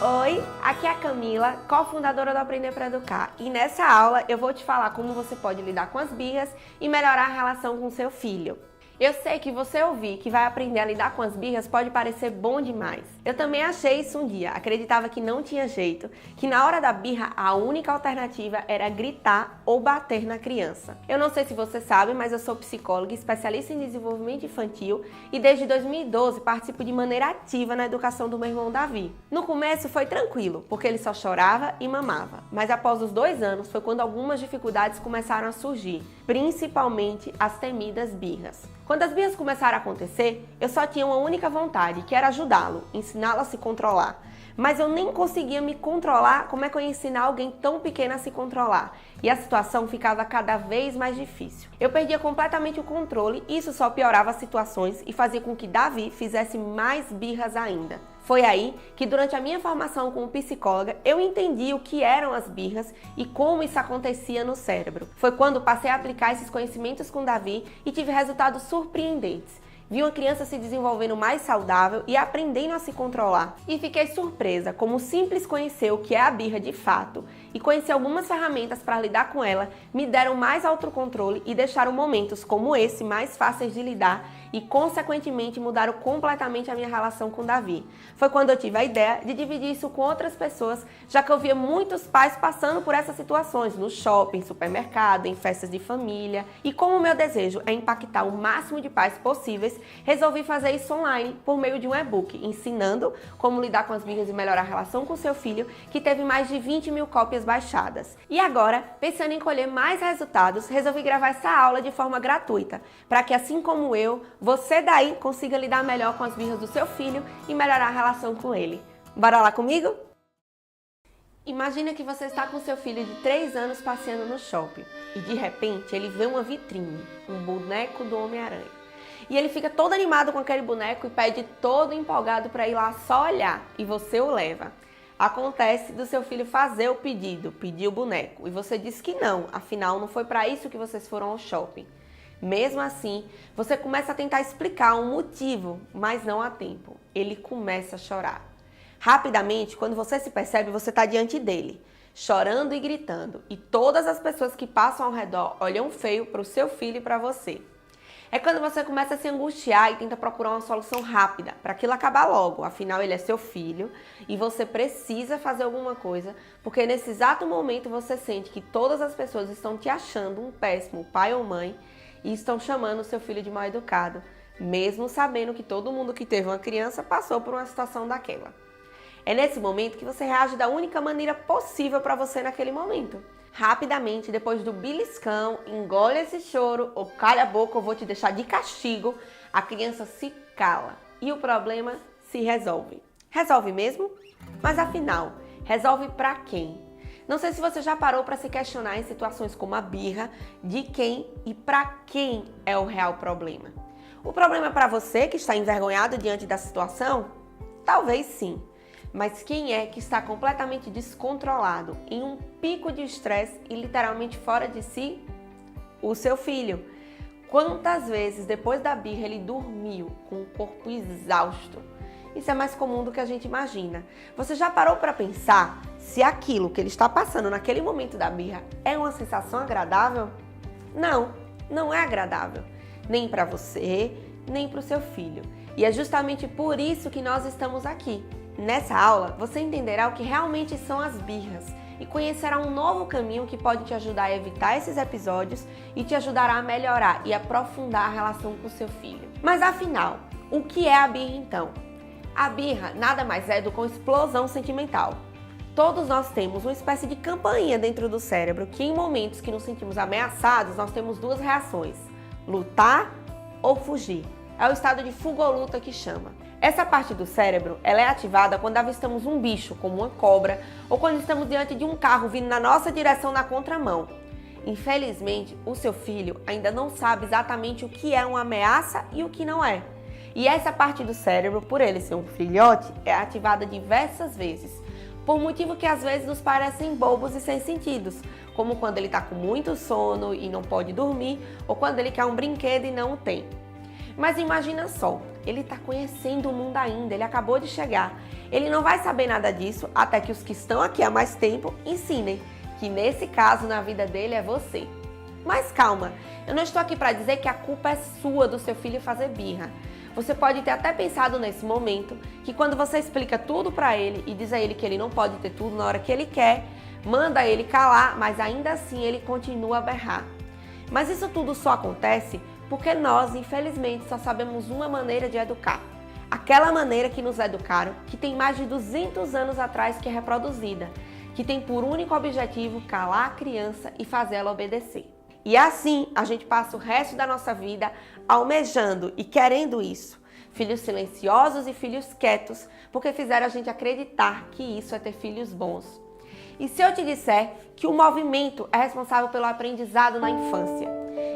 Oi, aqui é a Camila, cofundadora do Aprender para Educar, e nessa aula eu vou te falar como você pode lidar com as birras e melhorar a relação com seu filho. Eu sei que você ouvir que vai aprender a lidar com as birras pode parecer bom demais. Eu também achei isso um dia, acreditava que não tinha jeito, que na hora da birra a única alternativa era gritar ou bater na criança. Eu não sei se você sabe, mas eu sou psicóloga especialista em desenvolvimento infantil e desde 2012 participo de maneira ativa na educação do meu irmão Davi. No começo foi tranquilo, porque ele só chorava e mamava, mas após os 2 anos foi quando algumas dificuldades começaram a surgir, principalmente as temidas birras. Quando as birras começaram a acontecer, eu só tinha uma única vontade, que era ajudá-lo, ensiná-lo a se controlar. Mas eu nem conseguia me controlar, como é que eu ia ensinar alguém tão pequeno a se controlar? E a situação ficava cada vez mais difícil. Eu perdia completamente o controle e isso só piorava as situações e fazia com que Davi fizesse mais birras ainda. Foi aí que durante a minha formação como psicóloga eu entendi o que eram as birras e como isso acontecia no cérebro. Foi quando passei a aplicar esses conhecimentos com Davi e tive resultados surpreendentes. Vi uma criança se desenvolvendo mais saudável e aprendendo a se controlar. E fiquei surpresa como simples conhecer o que é a birra de fato e conhecer algumas ferramentas para lidar com ela me deram mais autocontrole e deixaram momentos como esse mais fáceis de lidar e, consequentemente, mudaram completamente a minha relação com Davi. Foi quando eu tive a ideia de dividir isso com outras pessoas, já que eu via muitos pais passando por essas situações no shopping, supermercado, em festas de família. E como o meu desejo é impactar o máximo de pais possíveis, resolvi fazer isso online por meio de um e-book, ensinando como lidar com as birras e melhorar a relação com seu filho, que teve mais de 20 mil cópias baixadas. E agora, pensando em colher mais resultados, resolvi gravar essa aula de forma gratuita, para que assim como eu, você daí consiga lidar melhor com as birras do seu filho e melhorar a relação com ele. Bora lá comigo? Imagina que você está com seu filho de 3 anos passeando no shopping e de repente ele vê uma vitrine, um boneco do Homem-Aranha. E ele fica todo animado com aquele boneco e pede todo empolgado para ir lá só olhar e você o leva. Acontece do seu filho fazer o pedido, pedir o boneco, e você diz que não, afinal não foi para isso que vocês foram ao shopping. Mesmo assim, você começa a tentar explicar um motivo, mas não há tempo. Ele começa a chorar. Rapidamente, quando você se percebe, você está diante dele, chorando e gritando, e todas as pessoas que passam ao redor olham feio para o seu filho e para você. É quando você começa a se angustiar e tenta procurar uma solução rápida para aquilo acabar logo. Afinal, ele é seu filho e você precisa fazer alguma coisa, porque nesse exato momento você sente que todas as pessoas estão te achando um péssimo pai ou mãe e estão chamando o seu filho de mal educado, mesmo sabendo que todo mundo que teve uma criança passou por uma situação daquela. É nesse momento que você reage da única maneira possível para você naquele momento. Rapidamente, depois do beliscão, engole esse choro ou cala a boca, eu vou te deixar de castigo, a criança se cala e o problema se resolve. Resolve mesmo? Mas afinal, resolve para quem? Não sei se você já parou para se questionar em situações como a birra, de quem e para quem é o real problema. O problema é para você que está envergonhado diante da situação? Talvez sim. Mas quem é que está completamente descontrolado, em um pico de estresse e literalmente fora de si? O seu filho. Quantas vezes depois da birra ele dormiu com o corpo exausto? Isso é mais comum do que a gente imagina. Você já parou para pensar se aquilo que ele está passando naquele momento da birra é uma sensação agradável? Não, não é agradável. Nem para você, nem para o seu filho. E é justamente por isso que nós estamos aqui. Nessa aula, você entenderá o que realmente são as birras e conhecerá um novo caminho que pode te ajudar a evitar esses episódios e te ajudará a melhorar e aprofundar a relação com seu filho. Mas afinal, o que é a birra então? A birra nada mais é do que uma explosão sentimental. Todos nós temos uma espécie de campainha dentro do cérebro que em momentos que nos sentimos ameaçados, nós temos 2 reações: lutar ou fugir. É o estado de fuga ou luta que chama. Essa parte do cérebro, ela é ativada quando avistamos um bicho, como uma cobra, ou quando estamos diante de um carro vindo na nossa direção na contramão. Infelizmente, o seu filho ainda não sabe exatamente o que é uma ameaça e o que não é. E essa parte do cérebro, por ele ser um filhote, é ativada diversas vezes, por motivo que às vezes nos parecem bobos e sem sentidos, como quando ele está com muito sono e não pode dormir, ou quando ele quer um brinquedo e não o tem. Mas imagina só, Ele está conhecendo o mundo ainda, ele acabou de chegar. Ele não vai saber nada disso até que os que estão aqui há mais tempo ensinem, que nesse caso na vida dele é você. Mas calma, eu não estou aqui para dizer que a culpa é sua do seu filho fazer birra. Você pode ter até pensado nesse momento que quando você explica tudo para ele e diz a ele que ele não pode ter tudo na hora que ele quer, manda ele calar, mas ainda assim ele continua a berrar. Mas isso tudo só acontece porque nós, infelizmente, só sabemos uma maneira de educar. Aquela maneira que nos educaram, que tem mais de 200 anos atrás que é reproduzida, que tem por único objetivo calar a criança e fazer ela obedecer. E assim a gente passa o resto da nossa vida almejando e querendo isso. Filhos silenciosos e filhos quietos, porque fizeram a gente acreditar que isso é ter filhos bons. E se eu te disser que o movimento é responsável pelo aprendizado na infância?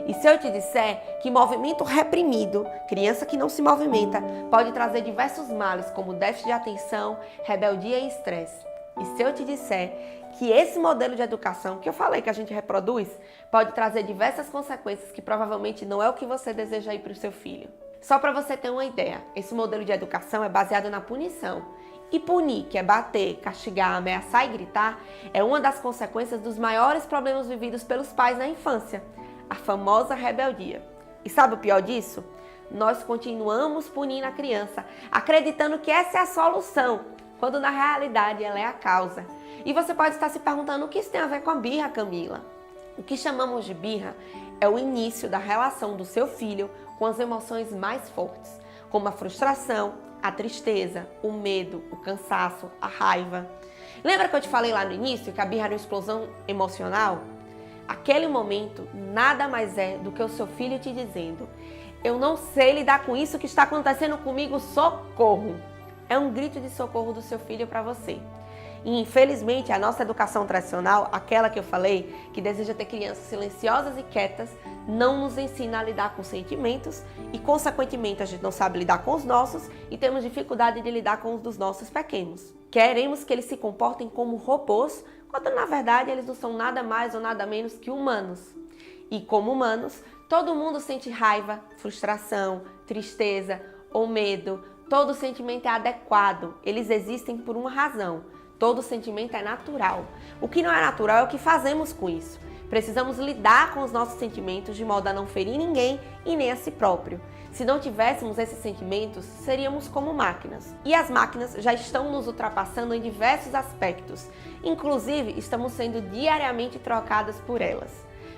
E se eu te disser que movimento reprimido, criança que não se movimenta, pode trazer diversos males como déficit de atenção, rebeldia e estresse? E se eu te disser que esse modelo de educação que eu falei que a gente reproduz pode trazer diversas consequências que provavelmente não é o que você deseja ir para o seu filho? Só para você ter uma ideia, esse modelo de educação é baseado na punição. E punir, que é bater, castigar, ameaçar e gritar, é uma das consequências dos maiores problemas vividos pelos pais na infância, a famosa rebeldia. E sabe o pior disso? Nós continuamos punindo a criança, acreditando que essa é a solução, quando na realidade ela é a causa. E você pode estar se perguntando o que isso tem a ver com a birra, Camila? O que chamamos de birra é o início da relação do seu filho com as emoções mais fortes, como a frustração, a tristeza, o medo, o cansaço, a raiva. Lembra que eu te falei lá no início que a birra era uma explosão emocional? Aquele momento nada mais é do que o seu filho te dizendo: eu não sei lidar com isso que está acontecendo comigo, socorro! É um grito de socorro do seu filho para você. E infelizmente a nossa educação tradicional, aquela que eu falei, que deseja ter crianças silenciosas e quietas, não nos ensina a lidar com sentimentos e consequentemente a gente não sabe lidar com os nossos e temos dificuldade de lidar com os dos nossos pequenos. Queremos que eles se comportem como robôs, quando na verdade eles não são nada mais ou nada menos que humanos. E como humanos, todo mundo sente raiva, frustração, tristeza ou medo. Todo sentimento é adequado, eles existem por uma razão. Todo sentimento é natural. O que não é natural é o que fazemos com isso. Precisamos lidar com os nossos sentimentos de modo a não ferir ninguém e nem a si próprio. Se não tivéssemos esses sentimentos, seríamos como máquinas. E as máquinas já estão nos ultrapassando em diversos aspectos. Inclusive, estamos sendo diariamente trocadas por elas.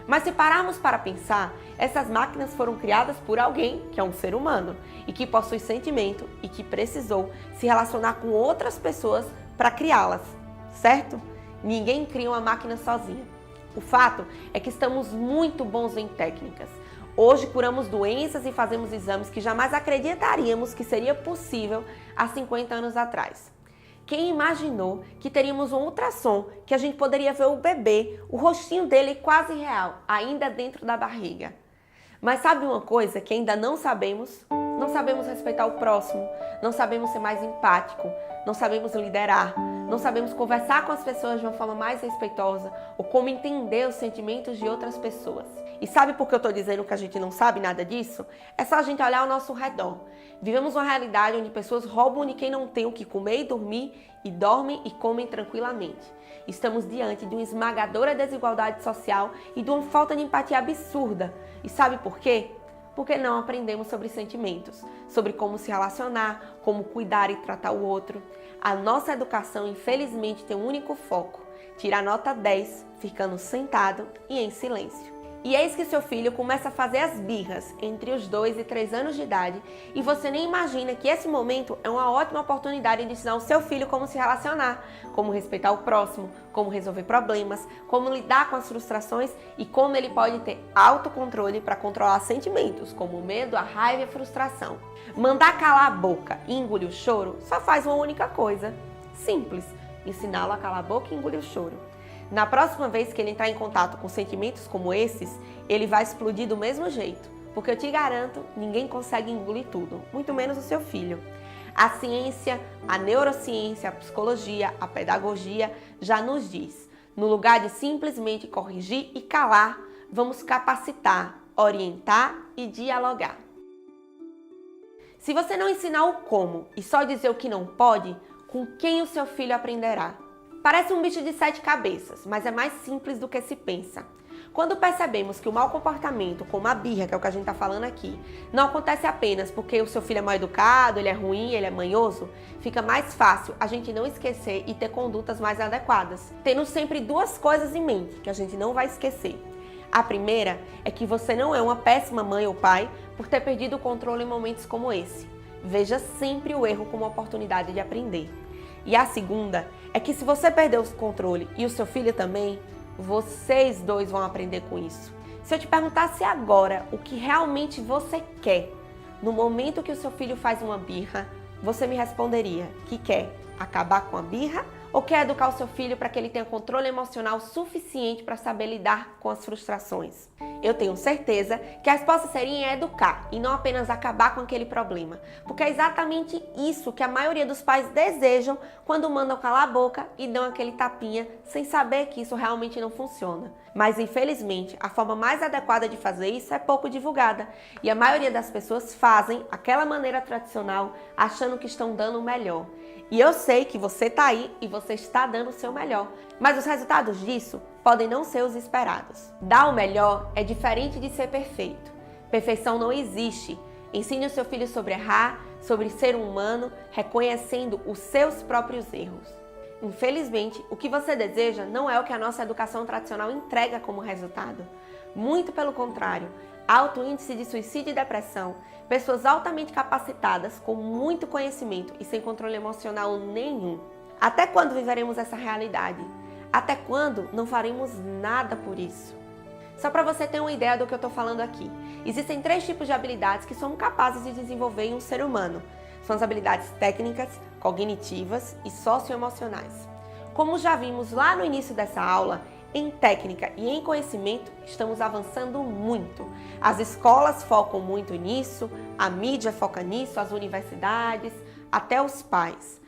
Mas se pararmos para pensar, essas máquinas foram criadas por alguém que é um ser humano e que possui sentimento e que precisou se relacionar com outras pessoas para criá-las, certo? Ninguém cria uma máquina sozinha. O fato é que estamos muito bons em técnicas. Hoje curamos doenças e fazemos exames que jamais acreditaríamos que seria possível há 50 anos atrás. Quem imaginou que teríamos um ultrassom, que a gente poderia ver o bebê, o rostinho dele quase real, ainda dentro da barriga? Mas sabe uma coisa que ainda não sabemos? Não sabemos respeitar o próximo, não sabemos ser mais empático, não sabemos liderar, não sabemos conversar com as pessoas de uma forma mais respeitosa ou como entender os sentimentos de outras pessoas. E sabe por que eu estou dizendo que a gente não sabe nada disso? É só a gente olhar ao nosso redor. Vivemos uma realidade onde pessoas roubam de quem não tem o que comer e dormir e dormem e comem tranquilamente. Estamos diante de uma esmagadora desigualdade social e de uma falta de empatia absurda. E sabe por quê? Porque não aprendemos sobre sentimentos, sobre como se relacionar, como cuidar e tratar o outro. A nossa educação, infelizmente, tem um único foco: tirar nota 10, ficando sentado e em silêncio. E eis que seu filho começa a fazer as birras entre os 2 e 3 anos de idade e você nem imagina que esse momento é uma ótima oportunidade de ensinar o seu filho como se relacionar, como respeitar o próximo, como resolver problemas, como lidar com as frustrações e como ele pode ter autocontrole para controlar sentimentos como o medo, a raiva e a frustração. Mandar calar a boca e engolir o choro só faz uma única coisa: simples, ensiná-lo a calar a boca e engolir o choro. Na próxima vez que ele entrar em contato com sentimentos como esses, ele vai explodir do mesmo jeito, porque eu te garanto, ninguém consegue engolir tudo, muito menos o seu filho. A ciência, a neurociência, a psicologia, a pedagogia já nos diz: no lugar de simplesmente corrigir e calar, vamos capacitar, orientar e dialogar. Se você não ensinar o como e só dizer o que não pode, com quem o seu filho aprenderá? Parece um bicho de 7 cabeças, mas é mais simples do que se pensa. Quando percebemos que o mau comportamento, como a birra, que é o que a gente está falando aqui, não acontece apenas porque o seu filho é mal educado, ele é ruim, ele é manhoso, fica mais fácil a gente não esquecer e ter condutas mais adequadas, tendo sempre 2 coisas em mente que a gente não vai esquecer. A primeira é que você não é uma péssima mãe ou pai por ter perdido o controle em momentos como esse. Veja sempre o erro como uma oportunidade de aprender. E a segunda é que se você perdeu o controle e o seu filho também, vocês dois vão aprender com isso. Se eu te perguntasse agora o que realmente você quer, no momento que o seu filho faz uma birra, você me responderia que quer acabar com a birra ou quer educar o seu filho para que ele tenha controle emocional suficiente para saber lidar com as frustrações? Eu tenho certeza que a resposta seria em educar e não apenas acabar com aquele problema, porque é exatamente isso que a maioria dos pais desejam quando mandam calar a boca e dão aquele tapinha sem saber que isso realmente não funciona. Mas infelizmente a forma mais adequada de fazer isso é pouco divulgada e a maioria das pessoas fazem aquela maneira tradicional achando que estão dando o melhor. E eu sei que você está aí e você está dando o seu melhor, mas os resultados disso podem não ser os esperados. Dar o melhor é diferente de ser perfeito. Perfeição não existe. Ensine o seu filho sobre errar, sobre ser humano, reconhecendo os seus próprios erros. Infelizmente, o que você deseja não é o que a nossa educação tradicional entrega como resultado. Muito pelo contrário, alto índice de suicídio e depressão, pessoas altamente capacitadas, com muito conhecimento e sem controle emocional nenhum. Até quando viveremos essa realidade? Até quando não faremos nada por isso? Só para você ter uma ideia do que eu estou falando aqui, existem 3 tipos de habilidades que somos capazes de desenvolver em um ser humano. São as habilidades técnicas, cognitivas e socioemocionais. Como já vimos lá no início dessa aula, em técnica e em conhecimento estamos avançando muito. As escolas focam muito nisso, a mídia foca nisso, as universidades, até os pais.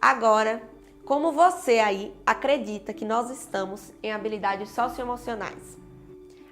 Agora, como você aí acredita que nós estamos em habilidades socioemocionais?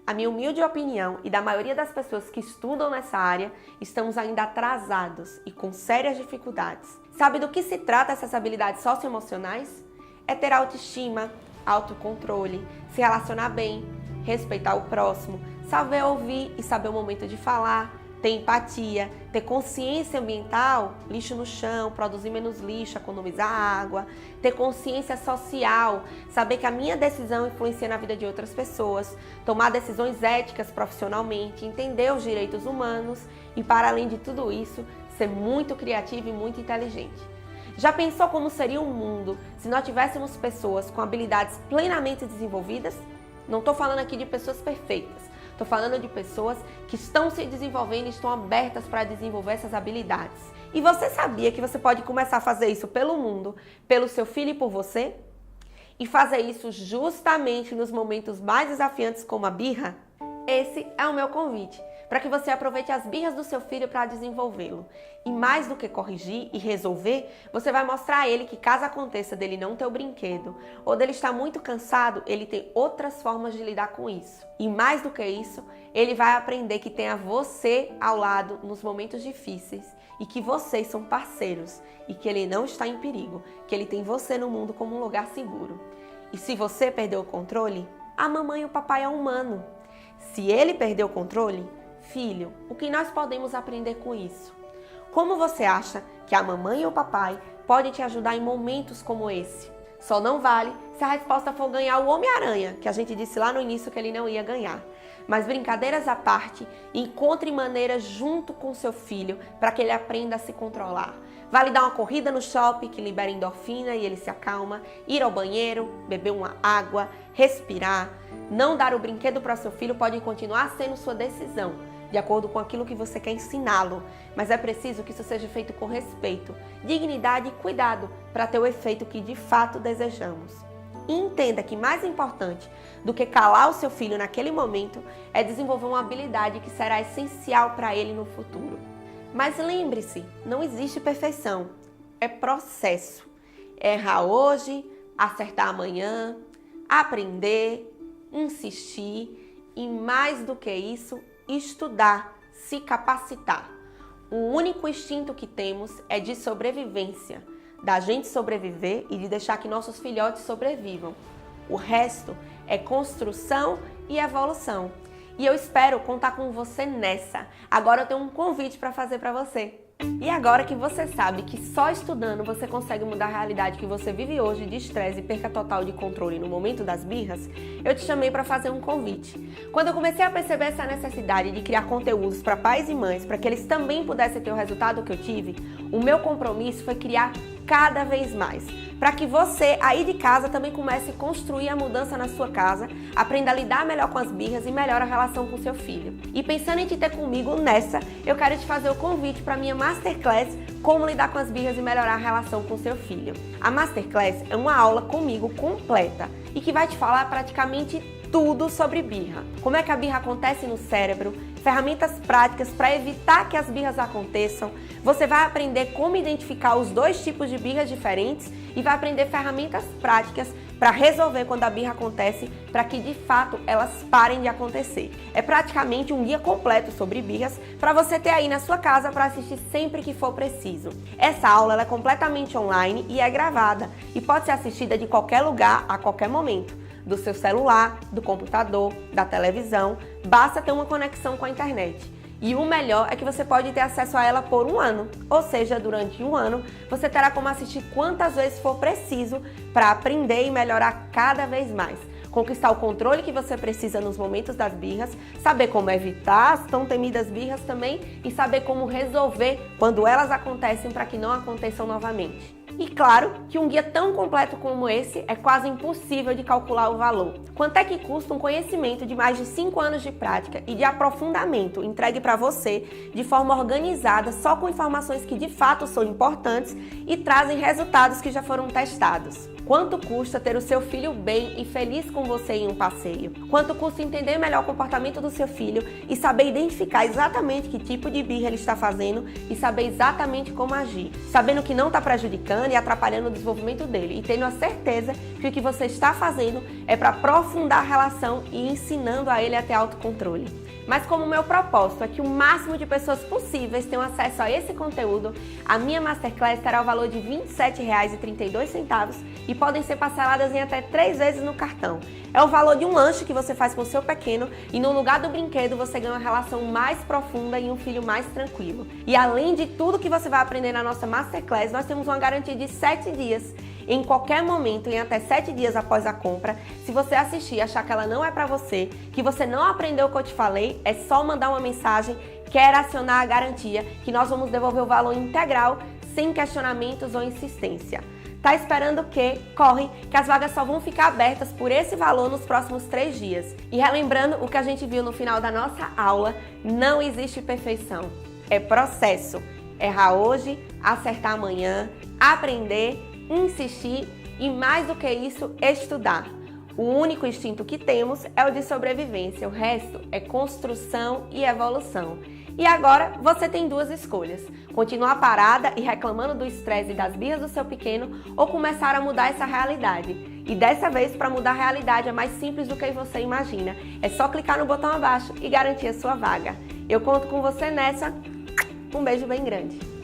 A minha humilde opinião e da maioria das pessoas que estudam nessa área, estamos ainda atrasados e com sérias dificuldades. Sabe do que se trata essas habilidades socioemocionais? É ter autoestima, autocontrole, se relacionar bem, respeitar o próximo, saber ouvir e saber o momento de falar, ter empatia, ter consciência ambiental, lixo no chão, produzir menos lixo, economizar água, ter consciência social, saber que a minha decisão influencia na vida de outras pessoas, tomar decisões éticas profissionalmente, entender os direitos humanos e, para além de tudo isso, ser muito criativo e muito inteligente. Já pensou como seria o mundo se nós tivéssemos pessoas com habilidades plenamente desenvolvidas? Não estou falando aqui de pessoas perfeitas, estou falando de pessoas que estão se desenvolvendo e estão abertas para desenvolver essas habilidades. E você sabia que você pode começar a fazer isso pelo mundo, pelo seu filho e por você? E fazer isso justamente nos momentos mais desafiantes como a birra? Esse é o meu convite, para que você aproveite as birras do seu filho para desenvolvê-lo. E mais do que corrigir e resolver, você vai mostrar a ele que caso aconteça dele não ter o brinquedo ou dele estar muito cansado, ele tem outras formas de lidar com isso. E mais do que isso, ele vai aprender que tem a você ao lado nos momentos difíceis e que vocês são parceiros e que ele não está em perigo, que ele tem você no mundo como um lugar seguro. E se você perdeu o controle, a mamãe e o papai é humano. Se ele perdeu o controle, filho, o que nós podemos aprender com isso? Como você acha que a mamãe e o papai podem te ajudar em momentos como esse? Só não vale se a resposta for ganhar o Homem-Aranha, que a gente disse lá no início que ele não ia ganhar. Mas brincadeiras à parte, encontre maneiras junto com seu filho para que ele aprenda a se controlar. Vale dar uma corrida no shopping que libera endorfina e ele se acalma, ir ao banheiro, beber uma água, respirar. Não dar o brinquedo para seu filho pode continuar sendo sua decisão, de acordo com aquilo que você quer ensiná-lo, mas é preciso que isso seja feito com respeito, dignidade e cuidado para ter o efeito que de fato desejamos. E entenda que mais importante do que calar o seu filho naquele momento é desenvolver uma habilidade que será essencial para ele no futuro. Mas lembre-se, não existe perfeição, é processo. Errar hoje, acertar amanhã, aprender, insistir e mais do que isso, estudar, se capacitar. O único instinto que temos é de sobrevivência, da gente sobreviver e de deixar que nossos filhotes sobrevivam. O resto é construção e evolução. E eu espero contar com você nessa. Agora eu tenho um convite para fazer para você. E agora que você sabe que só estudando você consegue mudar a realidade que você vive hoje de estresse e perca total de controle no momento das birras, eu te chamei para fazer um convite. Quando eu comecei a perceber essa necessidade de criar conteúdos para pais e mães, para que eles também pudessem ter o resultado que eu tive, o meu compromisso foi criar cada vez mais, para que você aí de casa também comece a construir a mudança na sua casa, aprenda a lidar melhor com as birras e melhore a relação com seu filho. E pensando em te ter comigo nessa, eu quero te fazer o convite para minha Masterclass Como Lidar com as Birras e Melhorar a Relação com seu filho. A Masterclass é uma aula comigo completa e que vai te falar praticamente tudo sobre birra. Como é que a birra acontece no cérebro, ferramentas práticas para evitar que as birras aconteçam. Você vai aprender como identificar os dois tipos de birras diferentes e vai aprender ferramentas práticas para resolver quando a birra acontece, para que de fato elas parem de acontecer. É praticamente um guia completo sobre birras para você ter aí na sua casa para assistir sempre que for preciso. Essa aula ela é completamente online e é gravada e pode ser assistida de qualquer lugar, a qualquer momento. Do seu celular, do computador, da televisão, basta ter uma conexão com a internet. E o melhor é que você pode ter acesso a ela por 1 ano, ou seja, durante 1 ano você terá como assistir quantas vezes for preciso para aprender e melhorar cada vez mais. Conquistar o controle que você precisa nos momentos das birras, saber como evitar as tão temidas birras também e saber como resolver quando elas acontecem para que não aconteçam novamente. E claro que um guia tão completo como esse é quase impossível de calcular o valor. Quanto é que custa um conhecimento de mais de 5 anos de prática e de aprofundamento entregue para você de forma organizada, só com informações que de fato são importantes e trazem resultados que já foram testados? Quanto custa ter o seu filho bem e feliz com você em um passeio? Quanto custa entender melhor o comportamento do seu filho e saber identificar exatamente que tipo de birra ele está fazendo e saber exatamente como agir? Sabendo que não está prejudicando e atrapalhando o desenvolvimento dele e tendo a certeza que o que você está fazendo é para aprofundar a relação e ensinando a ele a ter autocontrole. Mas como o meu propósito é que o máximo de pessoas possíveis tenham acesso a esse conteúdo, a minha Masterclass terá o valor de R$ 27,32 e podem ser parceladas em até 3 vezes no cartão. É o valor de um lanche que você faz com o seu pequeno e no lugar do brinquedo você ganha uma relação mais profunda e um filho mais tranquilo. E além de tudo que você vai aprender na nossa Masterclass, nós temos uma garantia de 7 dias. Em qualquer momento, em até 7 dias após a compra, se você assistir e achar que ela não é para você, que você não aprendeu o que eu te falei, é só mandar uma mensagem, quer acionar a garantia, que nós vamos devolver o valor integral, sem questionamentos ou insistência. Tá esperando o quê? Corre, que as vagas só vão ficar abertas por esse valor nos próximos 3 dias. E relembrando o que a gente viu no final da nossa aula, não existe perfeição, é processo. Errar hoje, acertar amanhã, aprender, insistir e, mais do que isso, estudar. O único instinto que temos é o de sobrevivência, o resto é construção e evolução. E agora você tem 2 escolhas: continuar parada e reclamando do estresse e das birras do seu pequeno ou começar a mudar essa realidade. E dessa vez, para mudar a realidade é mais simples do que você imagina. É só clicar no botão abaixo e garantir a sua vaga. Eu conto com você nessa. Um beijo bem grande.